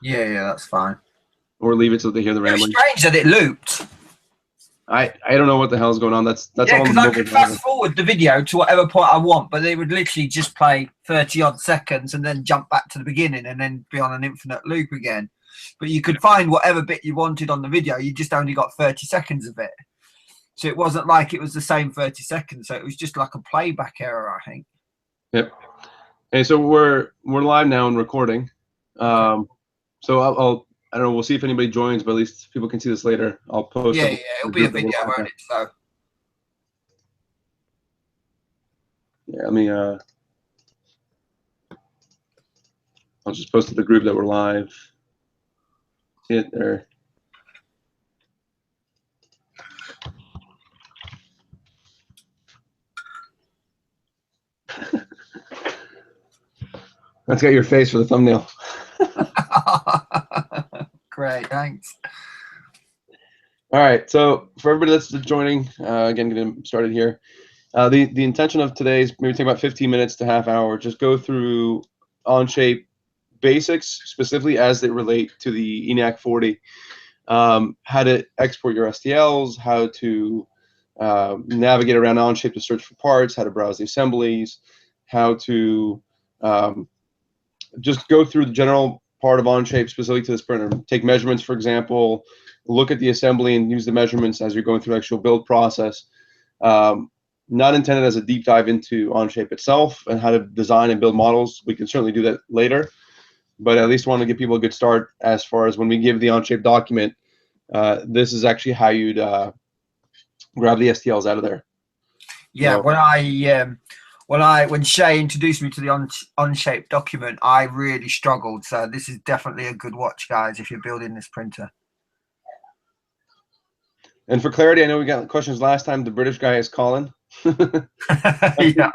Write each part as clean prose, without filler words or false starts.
Yeah, that's fine. Or leave it so they hear the It was rambling. strange that it looped. I don't know what the hell's going on. That's Yeah, all on because the I mobile could fast browser. forward the video to whatever point I want, but it would literally just play 30 odd seconds and then jump back to the beginning and then be on an infinite loop again. But you could find whatever bit you wanted on the video, you just only got 30 seconds of it. So it wasn't like it was the same 30 seconds. So it was just like a playback error, I think. Yep. Hey, so we're live now and recording. Okay. So I don't know. We'll see if anybody joins, but at least people can see this later. I'll post Yeah, up yeah, the it'll be a group that we're video, live won't now. it? So Yeah, let me. I'll just post to the group that we're live. See it there. That's got your face for the thumbnail. great, thanks. All right. So for everybody that's joining, again, getting started here. The intention of today is maybe take about 15 minutes to half hour. Just go through Onshape basics, specifically as they relate to the ENIAC40. How to export your STLs, how to navigate around Onshape to search for parts, how to browse the assemblies, how to just go through the general part of Onshape specifically to this printer. Take measurements, for example, look at the assembly and use the measurements as you're going through the actual build process. Not intended as a deep dive into Onshape itself and how to design and build models. We can certainly do that later, but at least want to give people a good start as far as when we give the Onshape document. This is actually how you'd grab the STLs out of there. Yeah, So, when Shay introduced me to the Onshape document, I really struggled. So this is definitely a good watch, guys, if you're building this printer. and for clarity, I know we got questions last time. The British guy is Colin. Yeah.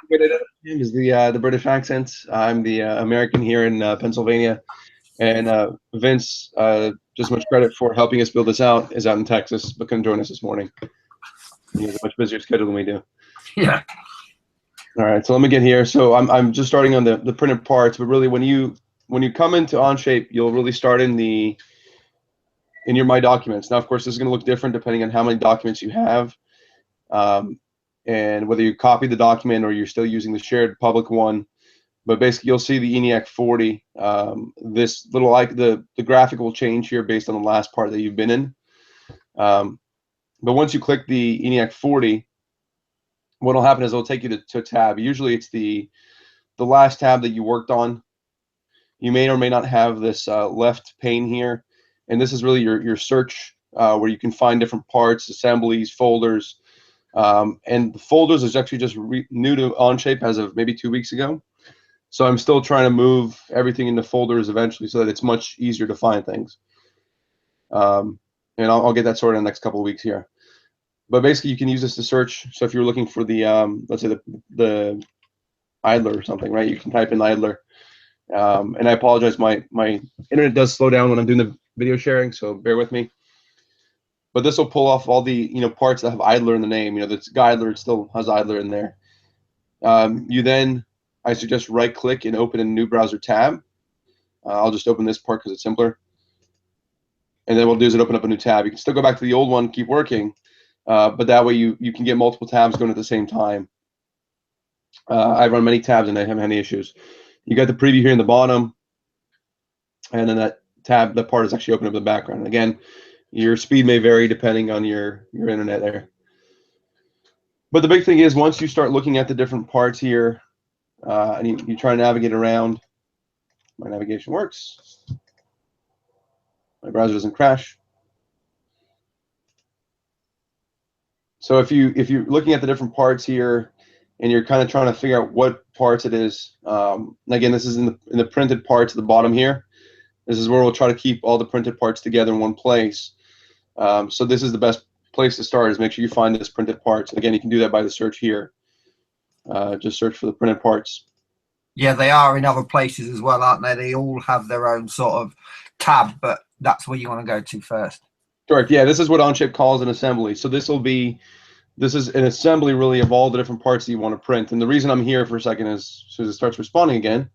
Is the British accent. I'm the American here in Pennsylvania, and Vince, just much credit for helping us build this out, is out in Texas, but couldn't join us this morning. He has a much busier schedule than we do. Yeah. All right, so let me get here. So I'm just starting on the printed parts, but really when you come into Onshape, you'll really start in your My Documents. Now, of course, this is going to look different depending on how many documents you have, and whether you copy the document or you're still using the shared public one. But basically, you'll see the ENIAC40. This little the graphic will change here based on the last part that you've been in. But once you click the ENIAC40, what will happen is it'll take you to a tab. Usually, it's the last tab that you worked on. You may or may not have this left pane here, and this is really your search where you can find different parts, assemblies, folders, and the folders is actually just new to Onshape as of maybe 2 weeks ago. So I'm still trying to move everything into folders eventually so that it's much easier to find things. And I'll get that sorted in the next couple of weeks here. But basically, you can use this to search. So if you're looking for the, let's say the idler or something, right? You can type in idler. And I apologize, my internet does slow down when I'm doing the video sharing, so bear with me. But this will pull off all the parts that have idler in the name. That's idler, it still has idler in there. You then, I suggest right-click and open a new browser tab. I'll just open this part because it's simpler. And then what we'll do is open up a new tab. You can still go back to the old one, keep working, but that way you can get multiple tabs going at the same time. I run many tabs and I haven't had any issues. You got the preview here in the bottom, and then that part is actually open up in the background. And again, your speed may vary depending on your internet there. But the big thing is once you start looking at the different parts here, and you try to navigate around, my navigation works. My browser doesn't crash. So if you're looking at the different parts here, and you're kind of trying to figure out what parts it is, again, this is in the printed parts at the bottom here. This is where we'll try to keep all the printed parts together in one place. So this is the best place to start, is make sure you find this printed parts. And again, you can do that by the search here. Just search for the printed parts. Yeah, they are in other places as well, aren't they? They all have their own sort of tab, but that's where you want to go to first. Correct. Yeah, this is what Onshape calls an assembly. So this is an assembly really of all the different parts that you want to print. And the reason I'm here for a second is as soon as it starts responding again,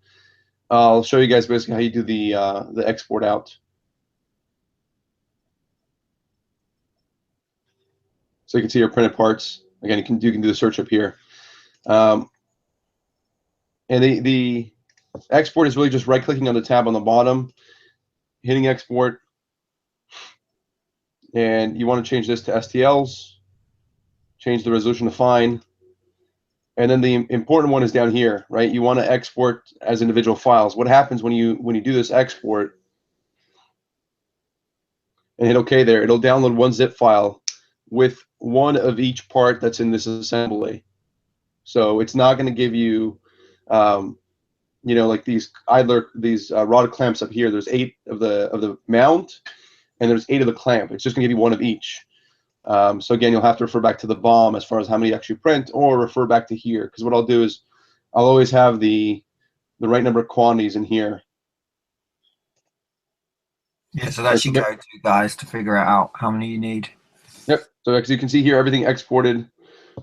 I'll show you guys basically how you do the export out. So you can see your printed parts. Again, you can do the search up here. And the export is really just right-clicking on the tab on the bottom, hitting export, and you want to change this to STLs, change the resolution to fine, and then the important one is down here, right? You want to export as individual files. What happens when you do this export and hit OK there? It'll download one zip file with one of each part that's in this assembly. So it's not going to give you, you know, like these rod clamps up here. There's 8 of the mount, and there's 8 of the clamp. It's just going to give you one of each. So again, you'll have to refer back to the BOM as far as how many you actually print, or refer back to here, because what I'll do is I'll always have the right number of quantities in here. Yeah, so that's your go-to, guys, to figure out how many you need. Yep. So as you can see here, everything exported,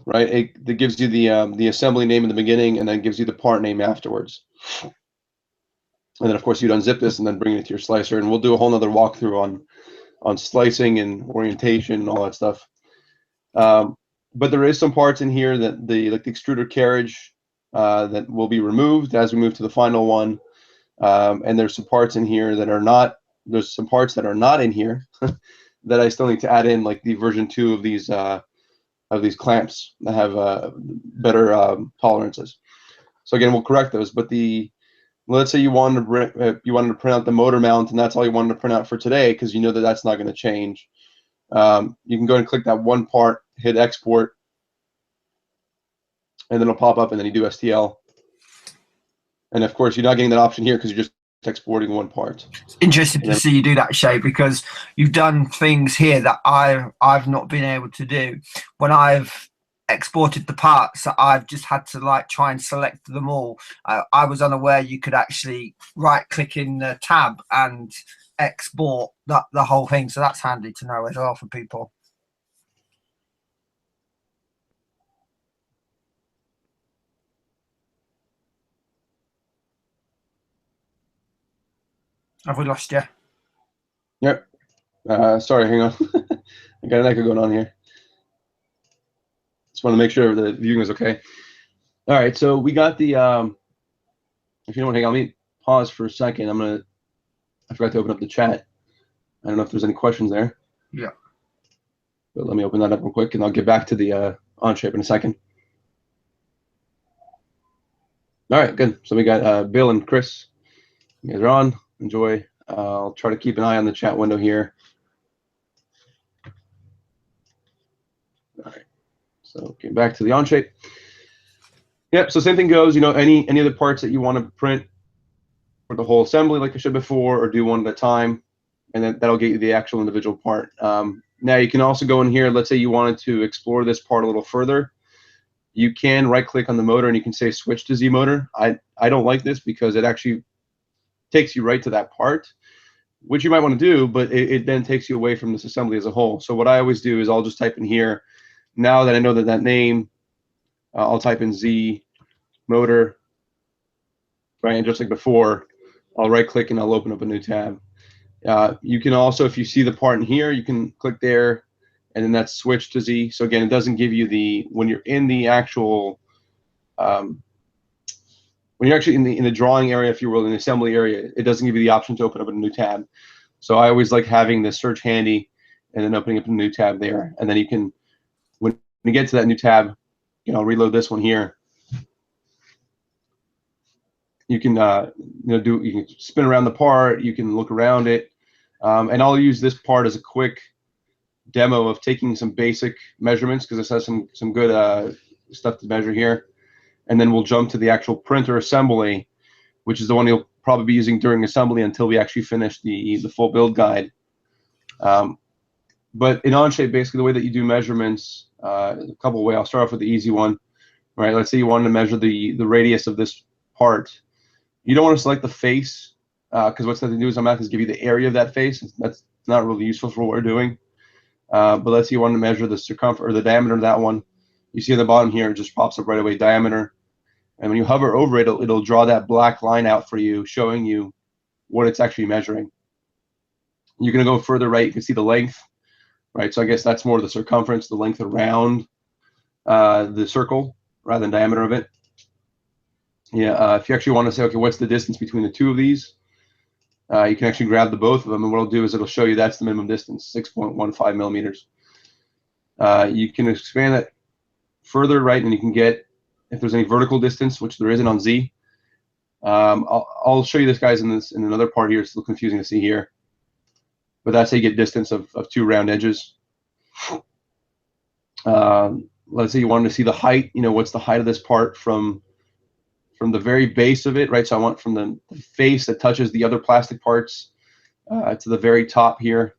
right? It gives you the assembly name in the beginning, and then gives you the part name afterwards. And then of course you'd unzip this and then bring it to your slicer, and we'll do a whole nother walkthrough on slicing and orientation and all that stuff. But there is some parts in here that like the extruder carriage that will be removed as we move to the final one. And there's some parts in here that are not. There's some parts that are not in here that I still need to add in, like the version 2 of these clamps that have better tolerances. So again, we'll correct those. But let's say you wanted to print out the motor mount, and that's all you wanted to print out for today, because you know that that's not going to change. You can go and click that one part, hit export, and then it'll pop up, and then you do STL. And of course, you're not getting that option here because you're just exporting one part. It's interesting to see you do that, Shay, because you've done things here that I've not been able to do. When I've exported the parts, I've just had to like try and select them all. I was unaware you could actually right click in the tab and export the whole thing, so that's handy to know as well for people. Have we lost you? Yep. Sorry, hang on. I got an echo going on here. Just want to make sure the viewing is okay. All right, so we got the. If you don't want to hang on, let me pause for a second. I forgot to open up the chat. I don't know if there's any questions there. Yeah. But let me open that up real quick, and I'll get back to the Onshape in a second. All right, good. So we got Bill and Chris. You guys are on. Enjoy. I'll try to keep an eye on the chat window here. All right. So getting back to the Onshape. Yep. So same thing goes. You know, any of the parts that you want to print for the whole assembly, like I said before, or do one at a time, and then that'll get you the actual individual part. Now you can also go in here. Let's say you wanted to explore this part a little further. You can right-click on the motor, and you can say switch to Z motor. I don't like this because it actually takes you right to that part, which you might want to do, but it then takes you away from this assembly as a whole. So what I always do is I'll just type in here. Now that I know that name, I'll type in Z motor, right? And just like before, I'll right-click and I'll open up a new tab. You can also, if you see the part in here, you can click there, and then that's switch to Z. So again, it doesn't give you when you're in the actual when you're actually in the drawing area, if you will, in the assembly area, it doesn't give you the option to open up a new tab. So I always like having the search handy and then opening up a new tab there. And then you can, when you get to that new tab, you know, reload this one here. You can, you can spin around the part. You can look around it, and I'll use this part as a quick demo of taking some basic measurements because this has some good stuff to measure here. And then we'll jump to the actual printer assembly, which is the one you'll probably be using during assembly until we actually finish the full build guide. But in Onshape, basically the way that you do measurements, a couple of ways. I'll start off with the easy one, right? Let's say you wanted to measure the radius of this part. You don't want to select the face because what's that to do is is give you the area of that face. That's not really useful for what we're doing. But let's say you want to measure the circumference or the diameter of that one. You see at the bottom here, it just pops up right away, diameter. And when you hover over it, it'll draw that black line out for you, showing you what it's actually measuring. You're going to go further right, you can see the length, right? So I guess that's more the circumference, the length around the circle rather than diameter of it. Yeah, if you actually want to say, okay, what's the distance between the two of these? You can actually grab the both of them, and what it'll do is it'll show you that's the minimum distance, 6.15 millimeters. You can expand that further, right, and you can get, if there's any vertical distance, which there isn't on Z. I'll show you this, guys, in another part here. It's a little confusing to see here, but that's how you get distance of two round edges. Let's say you wanted to see the height. You know, what's the height of this part from the very base of it, right? So I want from the face that touches the other plastic parts to the very top here.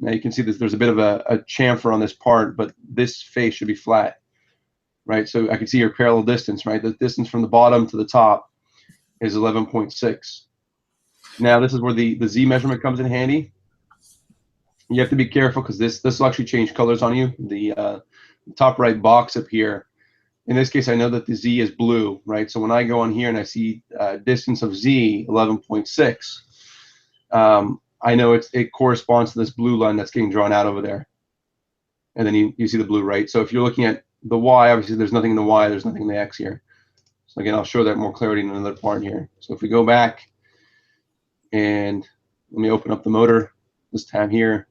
Now you can see there's a bit of a chamfer on this part, but this face should be flat, right? So I can see your parallel distance, right? The distance from the bottom to the top is 11.6. Now this is where the Z measurement comes in handy. You have to be careful because this will actually change colors on you. The top right box up here, in this case, I know that the Z is blue, right? So when I go on here and I see distance of Z, 11.6, I know it corresponds to this blue line that's getting drawn out over there. And then you see the blue, right? So if you're looking at the Y, obviously there's nothing in the Y, there's nothing in the X here. So again, I'll show that more clarity in another part here. So if we go back and let me open up the motor, this tab here.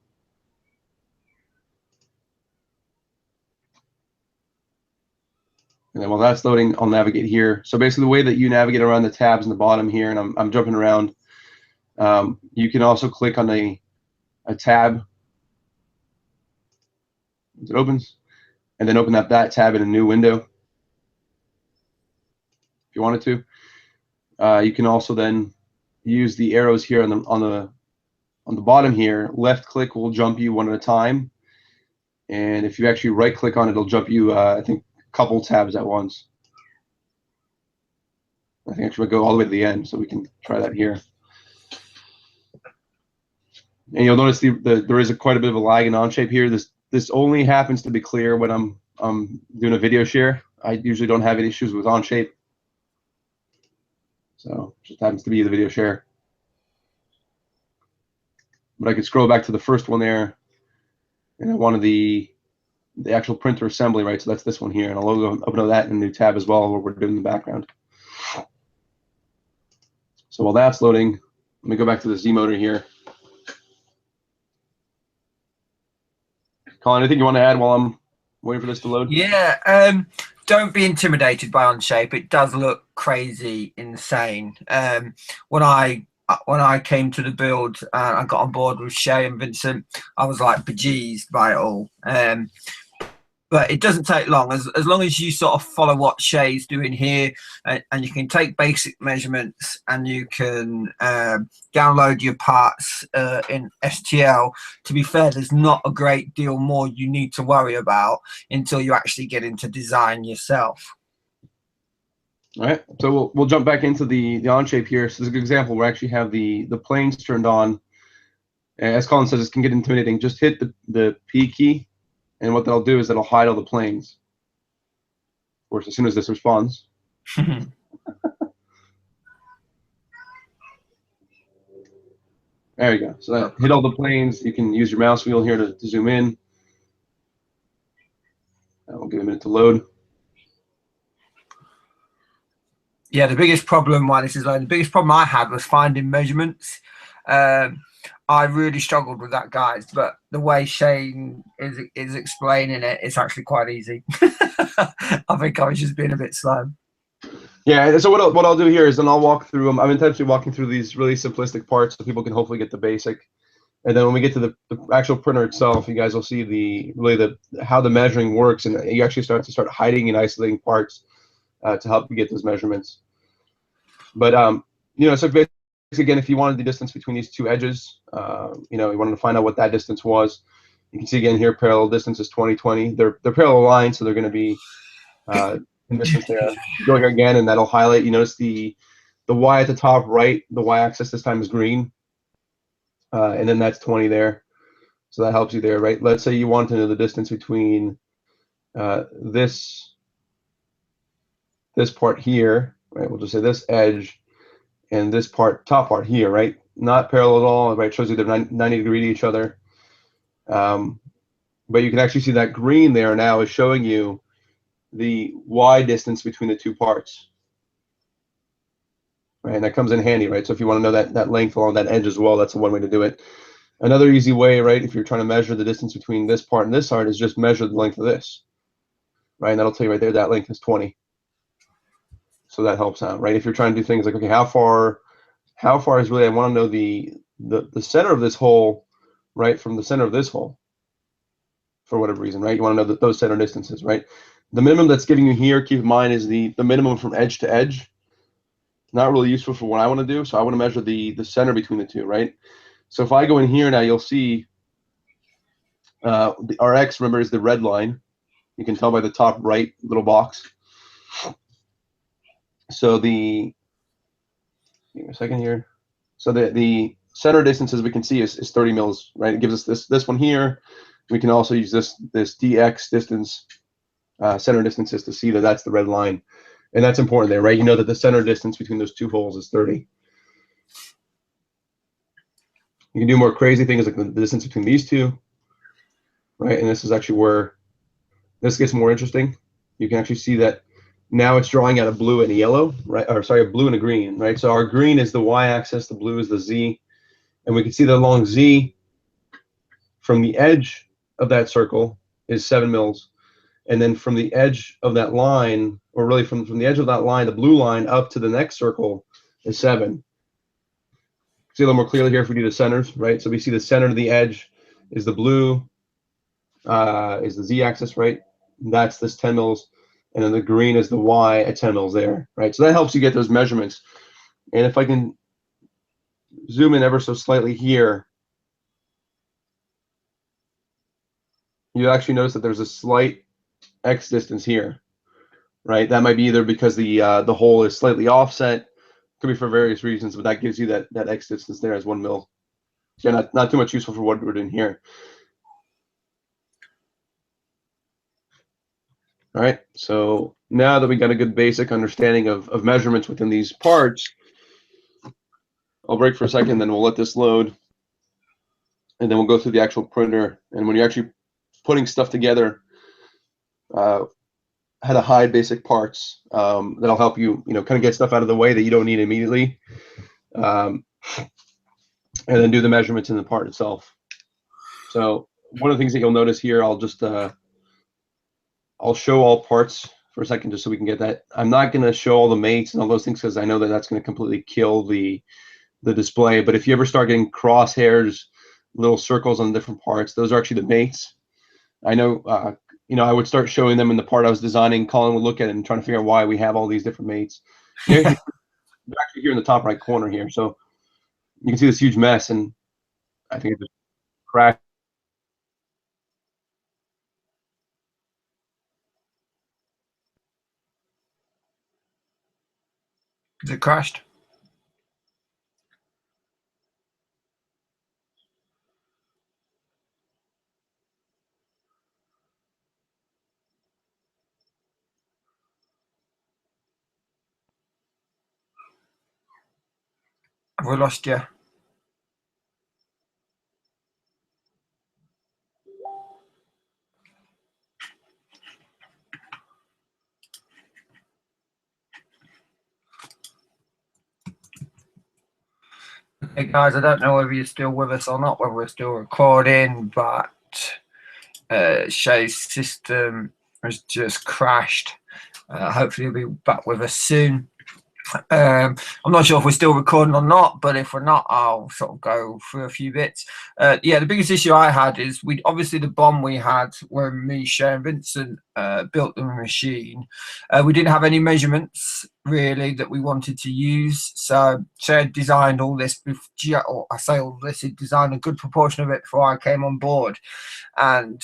And then while that's loading, I'll navigate here. So basically the way that you navigate around the tabs in the bottom here, and I'm jumping around, you can also click on a tab as it opens, and then open up that tab in a new window if you wanted to. You can also then use the arrows here on the bottom here. Left click will jump you one at a time, and if you actually right click on it, it'll jump you I think couple tabs at once. I think actually we'll go all the way to the end, so we can try that here. And you'll notice there is quite a bit of a lag in Onshape here. This only happens to be clear when I'm doing a video share. I usually don't have any issues with Onshape, so it just happens to be the video share. But I could scroll back to the first one there, and I wanted the actual printer assembly, right? So that's this one here, and I'll open up that in a new tab as well, where we're doing the background. So while that's loading, let me go back to the Z motor here. Colin, anything you want to add while I'm waiting for this to load? Yeah, don't be intimidated by Onshape. It does look crazy insane. When I came to the build, I got on board with Shay and Vincent, I was like bejeezed by it all. But it doesn't take long, as long as you sort of follow what Shay's doing here, and you can take basic measurements, and you can download your parts in STL. To be fair, there's not a great deal more you need to worry about until you actually get into design yourself. All right, so we'll jump back into the Onshape here. So this is a good example where I actually have the planes turned on. As Colin says, this can get intimidating. Just hit the P key, and what that'll do is it'll hide all the planes. Of course, as soon as this responds. There we go. So that hit all the planes. You can use your mouse wheel here to zoom in. We'll give it a minute to load. Yeah, the biggest problem while this is loading, the biggest problem I had was finding measurements. I really struggled with that, guys, but the way Shane is explaining it, it's actually quite easy. I think I was just being a bit slow. Yeah, so what I'll do here is then I'll walk through them. I'm intentionally walking through these really simplistic parts so people can hopefully get the basic. And then when we get to the actual printer itself, you guys will see how the measuring works, and you actually start hiding and isolating parts to help you get those measurements. But you know, so basically, again, if you wanted the distance between these two edges, you know, you wanted to find out what that distance was. You can see again here, parallel distance is 20/20. They're parallel lines, so they're going to be in distance there. Go here again, and that'll highlight. You notice the Y at the top right, the Y-axis this time is green, and then that's 20 there. So that helps you there, right? Let's say you want to know the distance between this this part here, right? We'll just say this edge and this part, top part here, right? Not parallel at all, right? It shows you they're 90 degree to each other. But you can actually see that green there now is showing you the Y distance between the two parts, right? And that comes in handy, right? So if you want to know that length along that edge as well, that's one way to do it. Another easy way, right, if you're trying to measure the distance between this part and this part, is just measure the length of this, right? And that'll tell you right there that length is 20. So that helps out, right? If you're trying to do things like, okay, how far is really, I want to know the center of this hole, right, from the center of this hole, for whatever reason, right? You want to know those center distances, right? The minimum that's giving you here, keep in mind, is the minimum from edge to edge. Not really useful for what I want to do, so I want to measure the center between the two, right? So if I go in here now, you'll see the RX, remember, is the red line. You can tell by the top right little box. So give me a second here. So the center distance, as we can see, is 30 mils, right? It gives us this one here. We can also use this DX distance, center distances, to see that that's the red line. And that's important there, right? You know that the center distance between those two holes is 30. You can do more crazy things like the distance between these two, right? And this is actually where this gets more interesting. You can actually see that now it's drawing out a blue and a yellow, right? Or sorry, a blue and a green, right? So our green is the y-axis, the blue is the z, and we can see that along z from the edge of that circle is 7 mils, and then from the edge of that line, or really from the edge of that line, the blue line, up to the next circle is 7. See a little more clearly here if we do the centers, right? So we see the center of the edge is the blue, is the z-axis, right? That's this 10 mils, and then the green is the y at 10 mils there, right? So that helps you get those measurements. And if I can zoom in ever so slightly here, you actually notice that there's a slight x distance here, right? That might be either because the hole is slightly offset, could be for various reasons, but that gives you that x distance there as 1 mil. Yeah, not too much useful for what we're doing here. All right, so now that we got a good basic understanding of measurements within these parts, I'll break for a second, then we'll let this load, and then we'll go through the actual printer. And when you're actually putting stuff together, how to hide basic parts, that'll help you, kind of get stuff out of the way that you don't need immediately, and then do the measurements in the part itself. So one of the things that you'll notice here, I'll show all parts for a second just so we can get that. I'm not going to show all the mates and all those things because I know that that's going to completely kill the display. But if you ever start getting crosshairs, little circles on different parts, those are actually the mates. I know, I would start showing them in the part I was designing. Colin would look at it and try to figure out why we have all these different mates. They're actually here in the top right corner here. So you can see this huge mess, and I think it just crashed. It crashed. Have we lost you? Hey guys, I don't know whether you're still with us or not, whether we're still recording, but Shay's system has just crashed. Hopefully he'll be back with us soon. I'm not sure if we're still recording or not, but if we're not, I'll sort of go through a few bits. Yeah, the biggest issue I had is obviously the bomb we had when me, Shay, and Vincent built the machine. We didn't have any measurements really that we wanted to use, so Shay designed all this. Or I say all this, he designed a good proportion of it before I came on board, and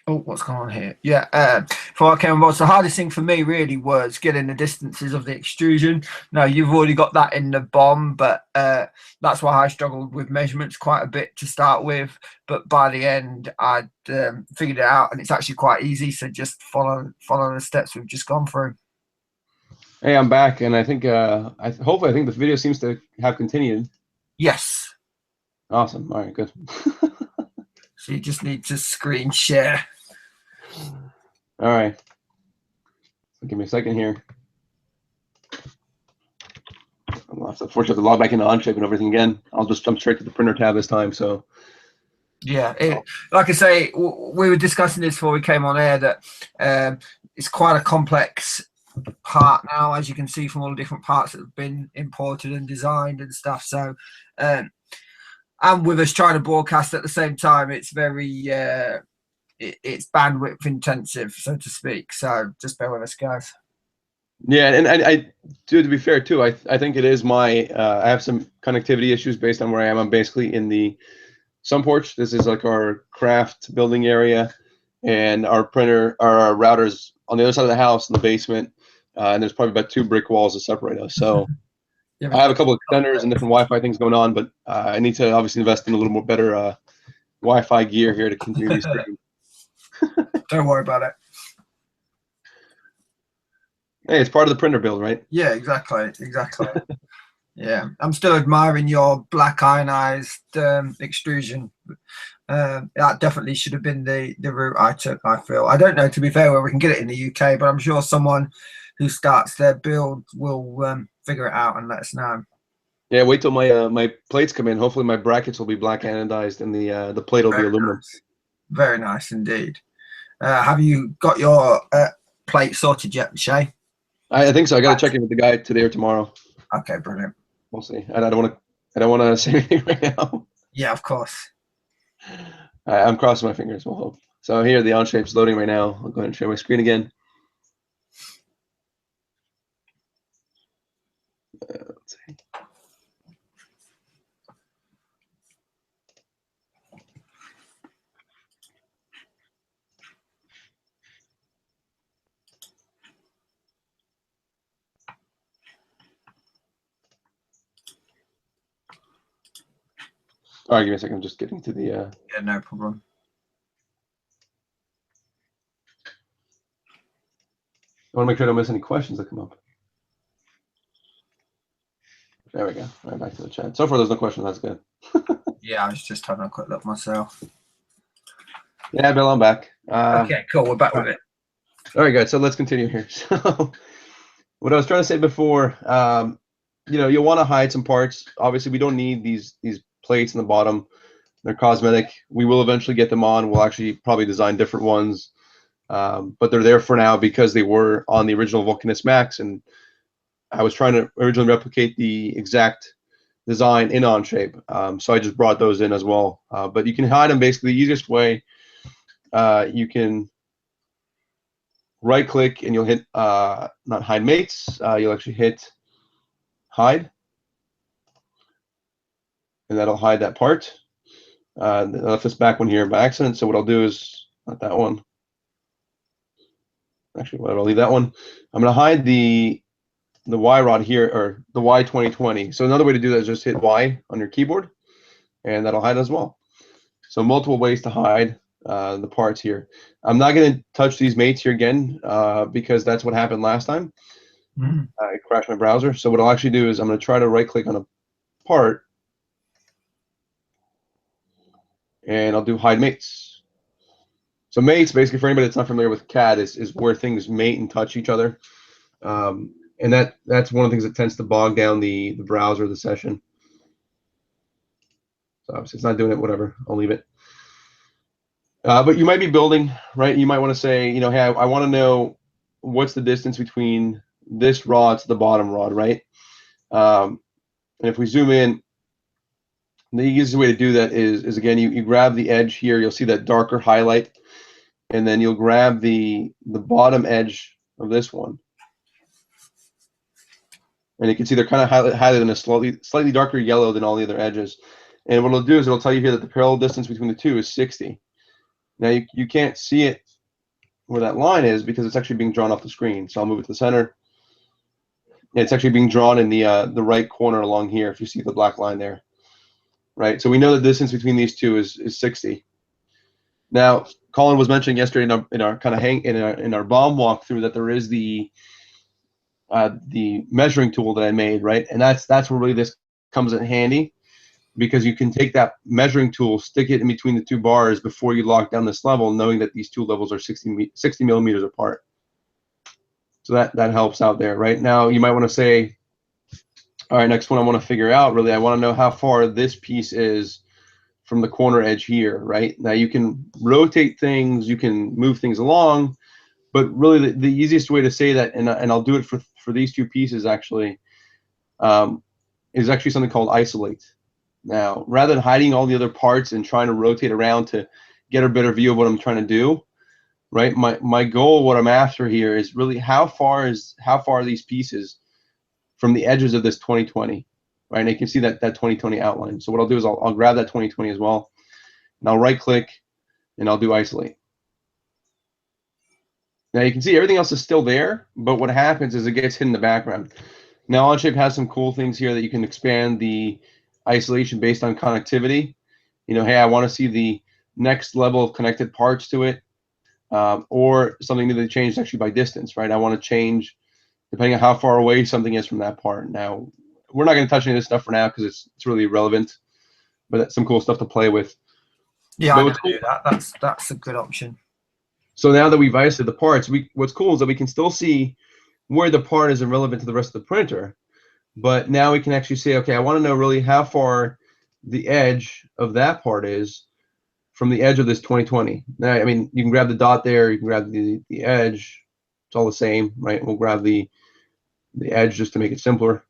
Oh, what's going on here? Yeah, before I came on board, so the hardest thing for me really was getting the distances of the extrusion. Now, you've already got that in the BOM, but that's why I struggled with measurements quite a bit to start with. But by the end, I'd figured it out, and it's actually quite easy. So just follow the steps we've just gone through. Hey, I'm back, and I think hopefully I think the video seems to have continued. Yes. Awesome. All right, good. So you just need to screen share. All right. Give me a second here. I'll have to fortunately log back into Onshape and everything again. I'll just jump straight to the printer tab this time. So yeah, like I say, we were discussing this before we came on air that it's quite a complex part now, as you can see from all the different parts that have been imported and designed and stuff. So and with us trying to broadcast at the same time, it's very it's bandwidth intensive, so to speak. So just bear with us, guys. yeah, and I do, to be fair too, I think it is my I have some connectivity issues based on where I am. I'm basically in the sun porch. This is like our craft building area, and our printer, our routers on the other side of the house in the basement, and there's probably about 2 brick walls that separate us. So I have a couple of extenders and different Wi-Fi things going on, but I need to obviously invest in a little more better Wi-Fi gear here to continue these streams. Don't worry about it. Hey, it's part of the printer build, right? Yeah, exactly. Yeah, I'm still admiring your black ionized extrusion. That definitely should have been the route I took, I feel. I don't know, to be fair, where we can get it in the UK, but I'm sure someone who starts their build will figure it out and let us know. Yeah, wait till my my plates come in. Hopefully my brackets will be black anodized and the plate will be aluminum. Nice. Very nice indeed. Have you got your plate sorted yet, Shay? I think so. I got to check in with the guy today or tomorrow. Okay, brilliant. We'll see. I don't want to say anything right now. Yeah, of course. I'm crossing my fingers. We'll hope. So here, the Onshape's loading right now. I'll go ahead and share my screen again. Let's see. All right, give me a second. I'm just getting to the. Yeah, no problem. I want to make sure I don't miss any questions that come up. There we go. All right, back to the chat. So far, there's no questions. That's good. Yeah, I was just having a quick look myself. Yeah, Bill, I'm back. Okay, cool. We're back with it. All right, guys. So let's continue here. So what I was trying to say before, you know, you'll want to hide some parts. Obviously, we don't need these plates in the bottom. They're cosmetic. We will eventually get them on. We'll actually probably design different ones, but they're there for now because they were on the original Vulcanist Max, and I was trying to originally replicate the exact design in Onshape. So I just brought those in as well. But you can hide them basically the easiest way. You can right click and you'll hit not hide mates. You'll actually hit hide, and that'll hide that part. I left this back one here by accident, so what I'll do is not that one. Actually, I'll leave that one. I'm going to hide the Y rod here, or the Y2020. So another way to do that is just hit Y on your keyboard, and that'll hide as well. So multiple ways to hide the parts here. I'm not going to touch these mates here again because that's what happened last time. I crashed my browser. So what I'll actually do is I'm going to try to right click on a part, and I'll do hide mates. So mates, basically, for anybody that's not familiar with CAD, is where things mate and touch each other. And that's one of the things that tends to bog down the browser, the session. So obviously it's not doing it, whatever, I'll leave it. But you might be building, right? You might want to say, you know, hey, I want to know what's the distance between this rod to the bottom rod, right? And if we zoom in, the easiest way to do that is again, you grab the edge here, you'll see that darker highlight, and then you'll grab the bottom edge of this one. And you can see they're kind of highlighted in a slightly darker yellow than all the other edges. And what it'll do is it'll tell you here that the parallel distance between the two is 60. Now you can't see it where that line is because it's actually being drawn off the screen. So I'll move it to the center. It's actually being drawn in the right corner along here, if you see the black line there. Right, so we know the distance between these two is 60. Now, Colin was mentioning yesterday in our kind of in our bomb walkthrough that there is the measuring tool that I made, right? And that's where really this comes in handy, because you can take that measuring tool, stick it in between the two bars before you lock down this level, knowing that these two levels are 60 millimeters apart. So that helps out there. Right now, you might want to say, all right, next one I want to figure out, really, I want to know how far this piece is from the corner edge here, right? Now you can rotate things, you can move things along, but really the easiest way to say that, and I'll do it for these two pieces actually, is actually something called isolate. Now, rather than hiding all the other parts and trying to rotate around to get a better view of what I'm trying to do, right? My goal, what I'm after here, is really how far are these pieces from the edges of this 2020, right? And you can see that 2020 outline. So what I'll do is I'll grab that 2020 as well, and I'll right click and I'll do isolate. Now you can see everything else is still there, but what happens is it gets hidden in the background. Now Onshape has some cool things here that you can expand the isolation based on connectivity. You know, hey, I want to see the next level of connected parts to it, or something that they changed actually by distance, right? I want to change depending on how far away something is from that part. Now, we're not going to touch any of this stuff for now because it's really irrelevant, but that's some cool stuff to play with. Yeah, I never do that. That's a good option. So now that we've isolated the parts, what's cool is that we can still see where the part is irrelevant to the rest of the printer, but now we can actually say, okay, I want to know really how far the edge of that part is from the edge of this 2020. Now, I mean, you can grab the dot there, you can grab the edge. It's all the same, right? We'll grab the edge just to make it simpler.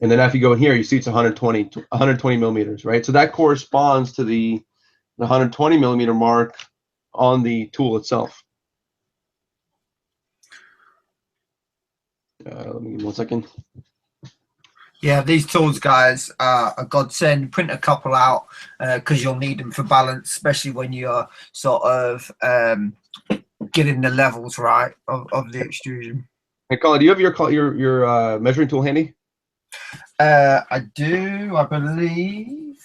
And then if you go in here, you see it's 120 millimeters, right? So that corresponds to the 120 millimeter mark on the tool itself. Let me give me 1 second. Yeah, these tools, guys, are a godsend. Print a couple out because you'll need them for balance, especially when you're sort of getting the levels right of the extrusion. Hey, Colin, do you have your measuring tool handy? I do, I believe.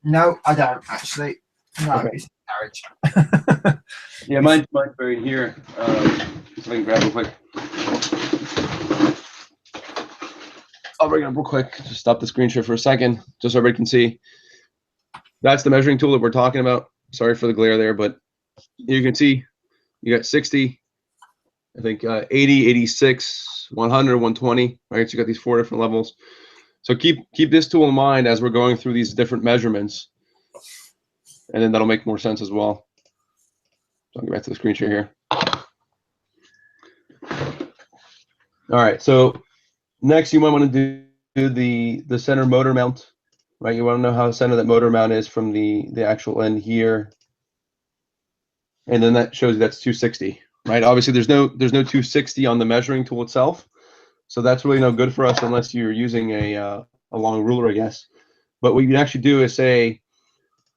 No, I don't actually. No, okay. It's carriage. Yeah, mine's buried here. So I can grab it real quick. I'll bring it up real quick. Just stop the screen share for a second, just so everybody can see. That's the measuring tool that we're talking about. Sorry for the glare there, but you can see you got 60, I think 80, 86, 100, 120. Right, so you got these 4 different levels. So keep this tool in mind as we're going through these different measurements, and then that'll make more sense as well. So I'll get back to the screen share here. All right, so next you might want to do the center motor mount, right? You want to know how the center of that motor mount is from the actual end here, and then that shows you that's 260, right? Obviously there's no 260 on the measuring tool itself, so that's really no good for us unless you're using a long ruler, I guess. But what you can actually do is say,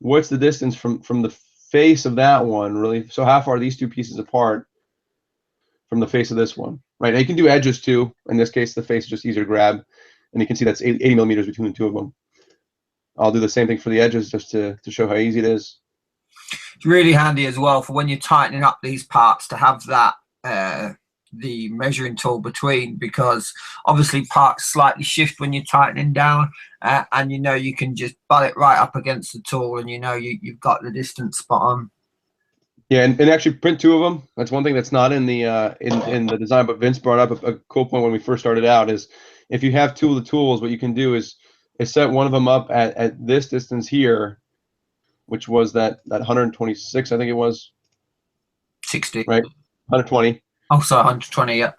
what's the distance from the face of that one, really? So how far are these two pieces apart from the face of this one, right? Now you can do edges too. In this case, the face is just easier to grab, and you can see that's 80 millimeters between the two of them. I'll do the same thing for the edges just to show how easy it is. It's really handy as well for when you're tightening up these parts to have that the measuring tool between, because obviously parts slightly shift when you're tightening down, and you know you can just butt it right up against the tool, and you know you've got the distance spot on. Yeah, and actually print 2 of them. That's one thing that's not in the in the design, but Vince brought up a cool point when we first started out, is if you have 2 of the tools, what you can do is set one of them up at this distance here, which was that 126, I think it was. 60. Right, 120. Oh, sorry, 120, yeah.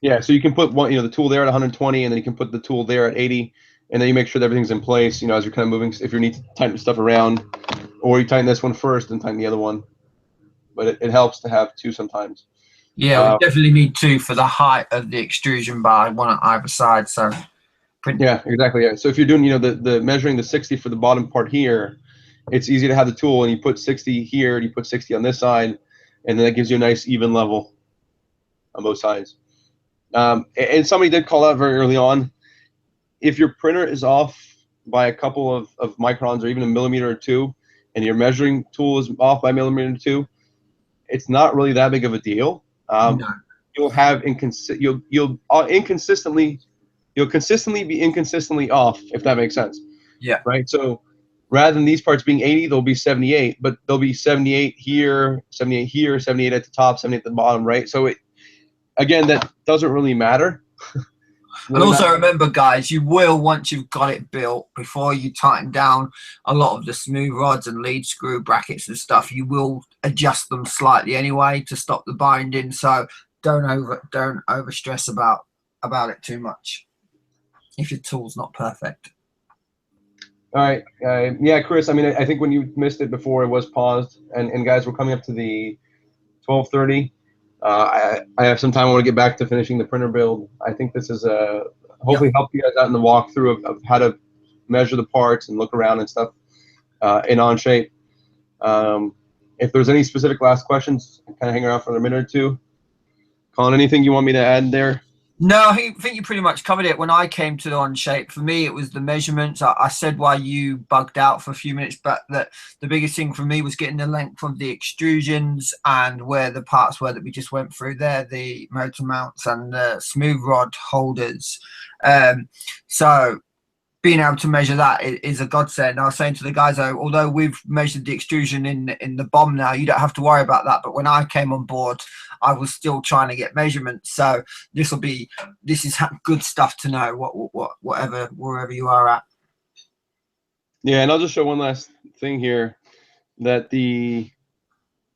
Yeah, so you can put one, the tool there at 120, and then you can put the tool there at 80, and then you make sure that everything's in place, as you're kind of moving, if you need to tighten stuff around, or you tighten this one first and tighten the other one. But it helps to have 2 sometimes. Yeah, we definitely need 2 for the height of the extrusion bar, one on either side. So yeah, exactly. Yeah. So if you're doing, the measuring the 60 for the bottom part here, it's easy to have the tool and you put 60 here and you put 60 on this side, and then that gives you a nice even level on both sides. And somebody did call out very early on, if your printer is off by a couple of microns or even a millimeter or two, and your measuring tool is off by a millimeter or two, it's not really that big of a deal. No. You'll have consistently be inconsistently off, if that makes sense. Yeah. Right. So rather than these parts being 80, they'll be 78, but they'll be 78 here, 78 here, 78 at the top, 78 at the bottom. Right. So again, that doesn't really matter. And also remember, guys, you will, once you've got it built, before you tighten down a lot of the smooth rods and lead screw brackets and stuff, you will adjust them slightly anyway to stop the binding. So don't over stress about it too much if your tool's not perfect. All right. Yeah, Chris, I mean, I think when you missed it before, it was paused. And guys, we're coming up to the 12:30. I have some time. I want to get back to finishing the printer build. I think this is hopefully help you guys out in the walkthrough of how to measure the parts and look around and stuff in Onshape. If there's any specific last questions, kind of hang around for a minute or two. Colin, anything you want me to add there? No, I think you pretty much covered it. When I came to the Onshape, for me, it was the measurements. I said why you bugged out for a few minutes, but the biggest thing for me was getting the length of the extrusions and where the parts were that we just went through there, the motor mounts and the smooth rod holders. So being able to measure that is a godsend. I was saying to the guys, although we've measured the extrusion in the bomb now, you don't have to worry about that. But when I came on board, I was still trying to get measurements. So this is good stuff to know wherever you are at. Yeah, and I'll just show one last thing here, that when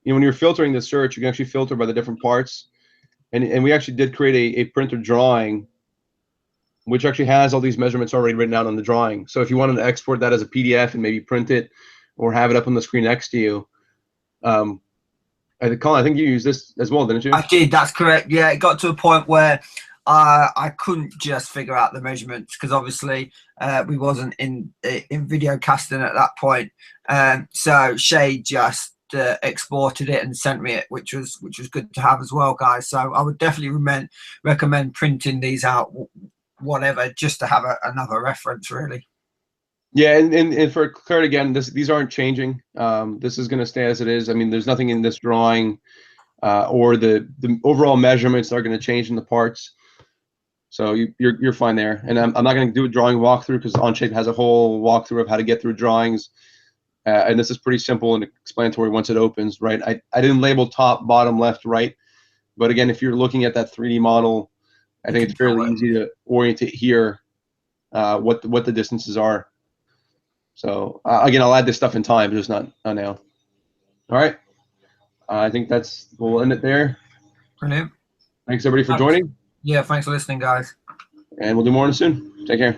you're filtering the search, you can actually filter by the different parts, and we actually did create a printer drawing which actually has all these measurements already written out on the drawing. So if you wanted to export that as a PDF and maybe print it or have it up on the screen next to you, Colin, I think you used this as well, didn't you? I did, that's correct. Yeah, it got to a point where I couldn't just figure out the measurements because obviously we wasn't in video casting at that point. So Shay just exported it and sent me it, which was good to have as well, guys. So I would definitely recommend printing these out, whatever, just to have another reference, really. Yeah, and for clarity again, these aren't changing. This is going to stay as it is. I mean, there's nothing in this drawing or the overall measurements are going to change in the parts. So you're fine there. And I'm not going to do a drawing walkthrough because Onshape has a whole walkthrough of how to get through drawings. And this is pretty simple and explanatory once it opens, right? I didn't label top, bottom, left, right. But again, if you're looking at that 3D model, I think it's fairly easy to orient it here, what the distances are. So again, I'll add this stuff in time, just not now. All right. I think we'll end it there. Brilliant. Thanks everybody for joining. Yeah, thanks for listening, guys. And we'll do more on it soon. Take care.